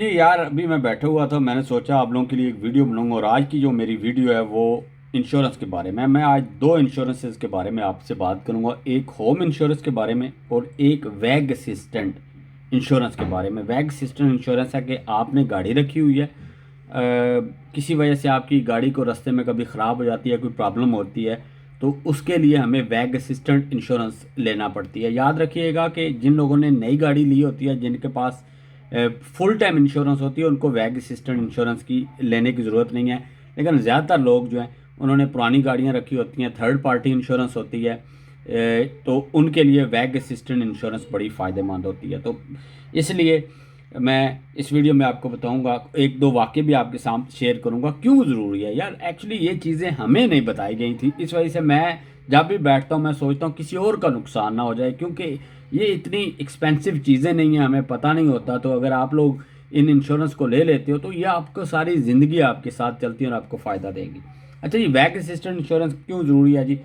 جی यार, अभी मैं बैठा हुआ था, मैंने सोचा आप लोगों के लिए एक वीडियो बनाऊंगा। और आज की जो मेरी वीडियो है वो इंश्योरेंस के बारे में। मैं आज दो इंश्योरेंसेस के बारे में आपसे बात करूंगा, एक होम इंश्योरेंस के बारे में और एक वैग असिस्टेंट इंश्योरेंस के बारे में। वैग असिस्टेंट इंश्योरेंस है कि आपने गाड़ी रखी हुई है, किसी वजह से आपकी गाड़ी को रास्ते में कभी ख़राब हो जाती है, कोई प्रॉब्लम होती है, तो उसके लिए हमें वैग असिस्टेंट इंश्योरेंस लेना पड़ती है। याद रखिएगा कि जिन लोगों ने नई गाड़ी ली होती है, जिनके पास फुल टाइम इंश्योरेंस होती है, उनको वैग असिस्टेंट इंश्योरेंस की लेने की ज़रूरत नहीं है। लेकिन ज़्यादातर लोग जो हैं उन्होंने पुरानी गाड़ियाँ रखी होती हैं, थर्ड पार्टी इंश्योरेंस होती है, तो उनके लिए वैग असिस्टेंट इंश्योरेंस बड़ी फ़ायदेमंद होती है। तो इसलिए मैं इस वीडियो में आपको बताऊंगा, एक दो वाक़ये भी आपके साथ शेयर करूंगा क्यों ज़रूरी है। यार एक्चुअली ये चीज़ें हमें नहीं बताई गई थी, इस वजह से मैं जब भी बैठता हूँ मैं सोचता हूँ किसी और का नुकसान ना हो जाए, क्योंकि ये इतनी एक्सपेंसिव चीज़ें नहीं हैं, हमें पता नहीं होता। तो अगर आप लोग इन इंश्योरेंस को ले लेते हो तो ये आपको सारी ज़िंदगी आपके साथ चलती है और आपको फ़ायदा देगी। अच्छा जी, वैग असिस्टेंट इंश्योरेंस क्यों ज़रूरी है जी।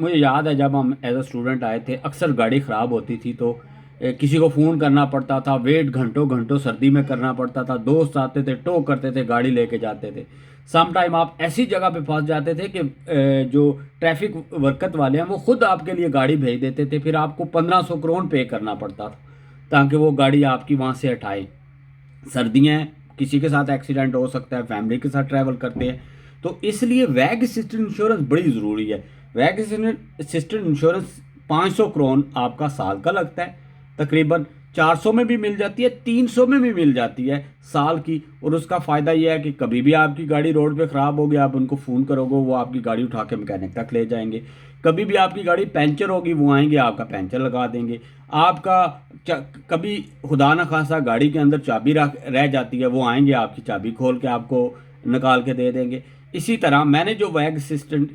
मुझे याद है जब हम एज अ स्टूडेंट आए थे, अक्सर गाड़ी ख़राब होती थी तो किसी को फ़ोन करना पड़ता था, वेट घंटों घंटों सर्दी में करना पड़ता था, दोस्त आते थे, टो करते थे, गाड़ी लेके जाते थे। सम टाइम आप ऐसी जगह पे फंस जाते थे कि जो ट्रैफिक वर्कत वाले हैं वो खुद आपके लिए गाड़ी भेज देते थे, फिर आपको 1500 करोड़ पे करना पड़ता था ताकि वो गाड़ी आपकी वहाँ से हटाए। सर्दियाँ हैं, किसी के साथ एक्सीडेंट हो सकता है, फैमिली के साथ ट्रैवल करते हैं, तो इसलिए वैग असिस्टेंट इंश्योरेंस बड़ी ज़रूरी है। वैग असिस्टेंट इंश्योरेंस 500 करोड़ आपका साल का लगता है, तकरीबन 400 में भी मिल जाती है, 300 में भी मिल जाती है साल की। और उसका फ़ायदा यह है कि कभी भी आपकी गाड़ी रोड पे ख़राब होगी, आप उनको फ़ोन करोगे, वो आपकी गाड़ी उठा के मैकेनिक तक ले जाएंगे। कभी भी आपकी गाड़ी पंचर होगी, वो आएंगे, आपका पंचर लगा देंगे। आपका कभी खुदा न खासा गाड़ी के अंदर चाबी रह जाती है, वो आएंगे, आपकी चाबी खोल के आपको निकाल के दे देंगे। इसी तरह मैंने जो वैग असिस्टेंट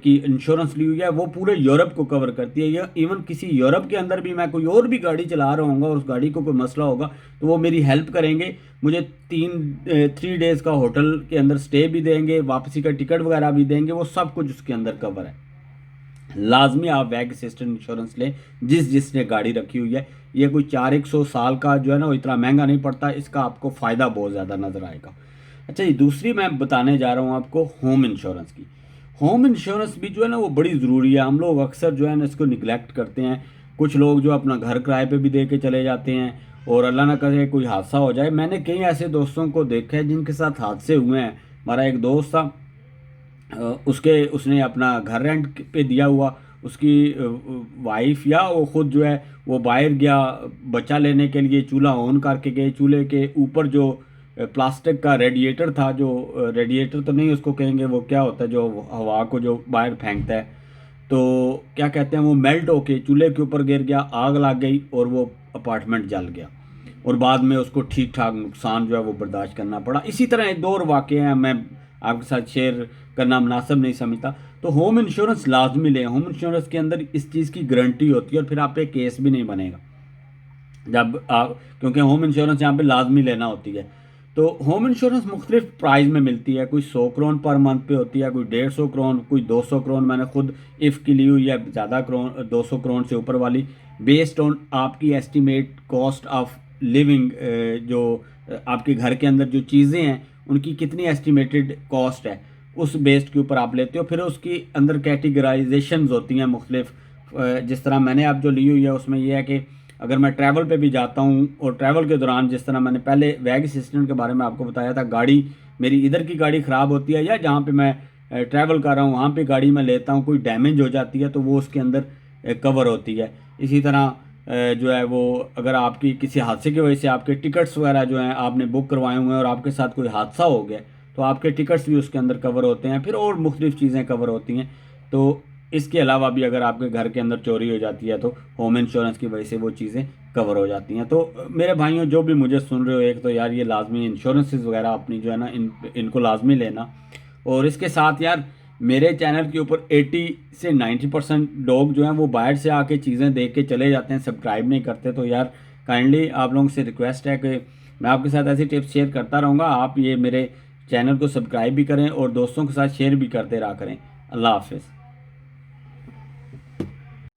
की इंश्योरेंस ली हुई है वो पूरे यूरोप को कवर करती है। या इवन किसी यूरोप के अंदर भी मैं कोई और भी गाड़ी चला रहा हूँ और उस गाड़ी को कोई मसला होगा तो वो मेरी हेल्प करेंगे, मुझे 3 डेज़ का होटल के अंदर स्टे भी देंगे, वापसी का टिकट वगैरह भी देंगे, वो सब कुछ उसके अंदर कवर है। लाजमी आप वैग असिस्टेंट इंश्योरेंस लें जिसने गाड़ी रखी हुई है। ये कोई 400 साल का जो है ना, वो इतना महंगा नहीं पड़ता, इसका आपको फ़ायदा बहुत ज़्यादा नज़र आएगा। अच्छा जी, दूसरी मैं बताने जा रहा हूँ आपको होम इंश्योरेंस की। होम इंश्योरेंस भी जो है ना वो बड़ी ज़रूरी है। हम लोग अक्सर जो है ना इसको निगलेक्ट करते हैं। कुछ लोग जो अपना घर किराए पे भी दे के चले जाते हैं और अल्लाह ना करे कोई हादसा हो जाए। मैंने कई ऐसे दोस्तों को देखा है जिनके साथ हादसे हुए हैं। हमारा एक दोस्त था, उसने अपना घर रेंट पे दिया हुआ, उसकी वाइफ या वो खुद जो है वो बाहर गया बच्चा लेने के लिए, चूल्हा ऑन करके गए, चूल्हे के ऊपर जो प्लास्टिक का रेडिएटर था, जो रेडिएटर तो नहीं उसको कहेंगे, वो क्या होता है जो हवा को जो बाहर फेंकता है, तो क्या कहते हैं, वो मेल्ट होके चूल्हे के ऊपर गिर गया, आग लग गई और वो अपार्टमेंट जल गया। और बाद में उसको ठीक ठाक नुकसान जो है वो बर्दाश्त करना पड़ा। इसी तरह एक दो और वाक़े हैं, मैं आपके साथ शेयर करना मुनासिब नहीं समझता। तो होम इंश्योरेंस लाजमी लें। होम इंश्योरेंस के अंदर इस चीज़ की गारंटी होती है और फिर आप पे केस भी नहीं बनेगा जब आप, क्योंकि होम इंश्योरेंस यहाँ पे लाजमी लेना होती है। तो होम इंश्योरेंस मुख्तलिफ प्राइस में मिलती है, कोई 100 करोड़ पर मंथ पे होती है, कोई 150 करोड़, कोई 200 करोड़। मैंने खुद इफ़ की ली हुई है, ज़्यादा करोड़, 200 करोड़ से ऊपर वाली, बेस्ड ऑन आपकी एस्टिमेट कॉस्ट ऑफ लिविंग। जो आपके घर के अंदर जो चीज़ें हैं उनकी कितनी एस्टिमेटेड कॉस्ट है, उस बेस्ड के ऊपर आप लेते हो। फिर उसकी अंदर कैटेगराइजेशंस होती हैं मुख्तलिफ। जिस तरह मैंने आप जो ली हुई है उसमें यह है कि अगर मैं ट्रैवल पे भी जाता हूँ और ट्रैवल के दौरान, जिस तरह मैंने पहले वैग असिस्टेंट के बारे में आपको बताया था, गाड़ी मेरी इधर की गाड़ी ख़राब होती है या जहाँ पे मैं ट्रैवल कर रहा हूँ वहाँ पे गाड़ी मैं लेता हूँ, कोई डैमेज हो जाती है तो वो उसके अंदर कवर होती है। इसी तरह जो है वो अगर आपकी किसी हादसे की वजह से आपके टिकट्स वगैरह जो हैं आपने बुक करवाए हुए हैं और आपके साथ कोई हादसा हो गया तो आपके टिकट्स भी उसके अंदर कवर होते हैं। फिर और मुख्तलिफ चीज़ें कवर होती हैं। तो इसके अलावा भी अगर आपके घर के अंदर चोरी हो जाती है तो होम इंश्योरेंस की वजह से वो चीज़ें कवर हो जाती हैं। तो मेरे भाइयों जो भी मुझे सुन रहे हो, एक तो यार ये लाजमी इंश्योरेंसेस वगैरह अपनी जो है ना इनको लाजमी लेना। और इसके साथ यार मेरे चैनल के ऊपर 80 से 90% लोग जो हैं वो बाहर से आके चीज़ें देख के चले जाते हैं, सब्सक्राइब नहीं करते। तो यार काइंडली आप लोगों से रिक्वेस्ट है कि मैं आपके साथ ऐसी टिप्स शेयर करता रहूँगा, आप ये मेरे चैनल को सब्सक्राइब भी करें और दोस्तों के साथ शेयर भी करते रहा करें। अल्लाह हाफिज़।